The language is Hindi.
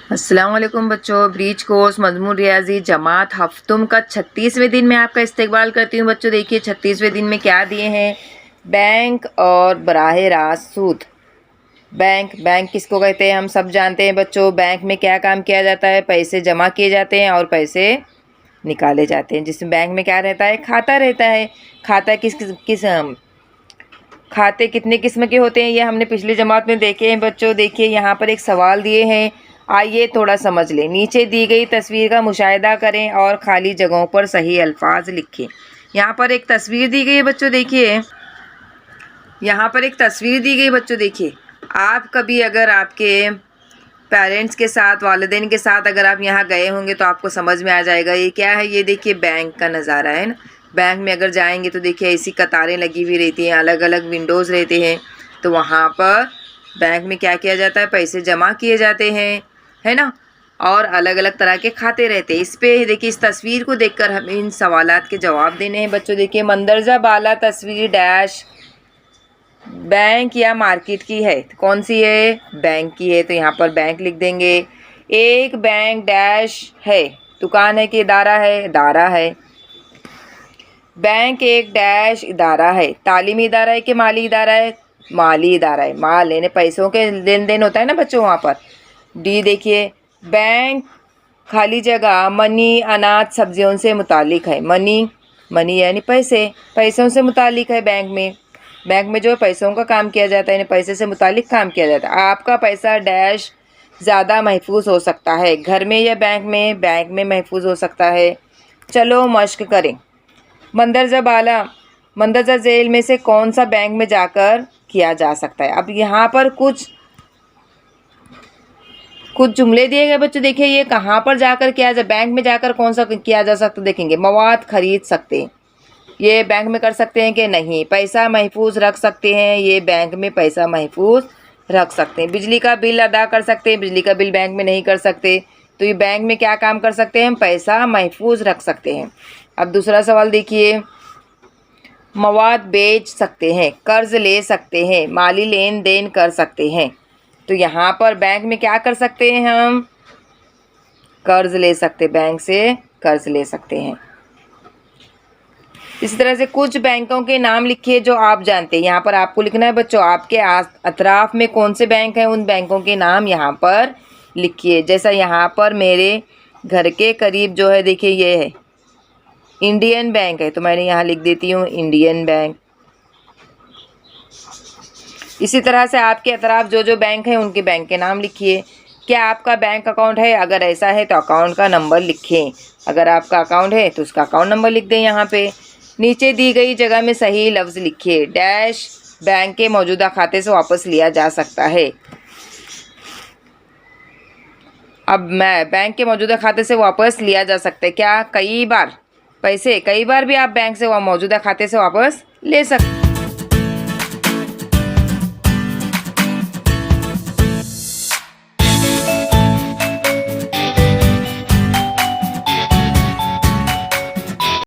अस्सलाम वालेकुम बच्चों, ब्रीच कोर्स मजमून रियाजी जमात हफ्तुम का 36वें दिन में आपका इस्तकबाल करती हूँ। बच्चों देखिए 36वें दिन में क्या दिए हैं, बैंक और बराह रास्त सूद। बैंक किसको कहते हैं हम सब जानते हैं बच्चों। बैंक में क्या काम किया जाता है, पैसे जमा किए जाते हैं और पैसे निकाले जाते हैं। जिसमें बैंक में क्या रहता है, खाता रहता है। खाता किस खाते कितने किस्म के होते हैं ये हमने पिछली जमात में देखे हैं बच्चों। देखिए यहाँ पर एक सवाल दिए हैं, आइए थोड़ा समझ लें। नीचे दी गई तस्वीर का मुशाहिदा करें और खाली जगहों पर सही अल्फाज लिखें। यहाँ पर एक तस्वीर दी गई है बच्चों, देखिए यहाँ पर एक तस्वीर दी गई बच्चों। देखिए आप कभी अगर आपके पेरेंट्स के साथ, वालिदैन के साथ अगर आप यहाँ गए होंगे तो आपको समझ में आ जाएगा ये क्या है। ये देखिए बैंक का नज़ारा है ना। बैंक में अगर जाएंगे तो देखिए ऐसी कतारें लगी हुई रहती हैं, अलग अलग विंडोज़ रहते हैं। तो वहाँ पर बैंक में क्या किया जाता है, पैसे जमा किए जाते हैं, है ना। और अलग अलग तरह के खाते रहते हैं। इस पे देखिए, इस तस्वीर को देखकर हमें इन सवालात के जवाब देने हैं बच्चों। देखिए मंदरजा बाला तस्वीर डैश बैंक या मार्केट की है, तो कौन सी है, बैंक की है। तो यहाँ पर बैंक लिख देंगे। एक बैंक डैश है, दुकान है कि इदारा है, इदारा है। बैंक एक डैश इदारा है, तालीमी इदारा है कि माली इदारा है, माली इदारा है। माल लेने पैसों के लेन देन होता है ना बच्चों वहाँ पर। डी देखिए, बैंक खाली जगह मनी अनाज सब्जियों से मुतालिक है। मनी यानी पैसे, पैसों से मुतालिक है। बैंक में जो है पैसों का काम किया जाता है, यानी पैसे से मुतालिक काम किया जाता है। आपका पैसा डैश ज़्यादा महफूज हो सकता है, घर में या बैंक में। बैंक में महफूज हो सकता है। चलो मश्क करें। मंदरजा जेल में से कौन सा बैंक में जाकर किया जा सकता है। अब यहाँ पर कुछ जुमले दिए गए बच्चों। देखिए ये कहाँ पर जाकर किया जा, बैंक में जाकर कौन सा किया जा सकता है। देखेंगे मवाद खरीद सकते हैं, ये बैंक में कर सकते हैं कि नहीं। पैसा महफूज रख सकते हैं, ये बैंक में पैसा महफूज रख सकते हैं। बिजली का बिल अदा कर सकते हैं, बिजली का बिल बैंक में नहीं कर सकते। तो ये बैंक में क्या काम कर सकते हैं, हम पैसा महफूज रख सकते हैं। अब दूसरा सवाल देखिए, मवाद बेच सकते हैं, कर्ज ले सकते हैं, माली लेन देन कर सकते हैं। तो यहाँ पर बैंक में क्या कर सकते हैं, हम कर्ज ले सकते, बैंक से कर्ज ले सकते हैं। इसी तरह से कुछ बैंकों के नाम लिखिए जो आप जानते हैं। यहाँ पर आपको लिखना है बच्चों, आपके अतराफ में कौन से बैंक हैं, उन बैंकों के नाम यहाँ पर लिखिए। जैसा यहाँ पर मेरे घर के करीब जो है, देखिए ये है इंडियन बैंक है, तो मैंने यहाँ लिख देती हूँ इंडियन बैंक। इसी तरह से आपके अतराफ जो जो बैंक हैं उनके बैंक के नाम लिखिए। क्या आपका बैंक अकाउंट है, अगर ऐसा है तो अकाउंट का नंबर लिखें। अगर आपका अकाउंट है तो उसका अकाउंट नंबर लिख दें यहाँ पे। नीचे दी गई जगह में सही लफ्ज़ लिखिए। डैश बैंक के मौजूदा खाते से वापस लिया जा सकता है। अब मैं बैंक के मौजूदा खाते से वापस लिया जा सकता है क्या, कई बार पैसे, कई बार भी आप बैंक से मौजूदा खाते से वापस ले सकते।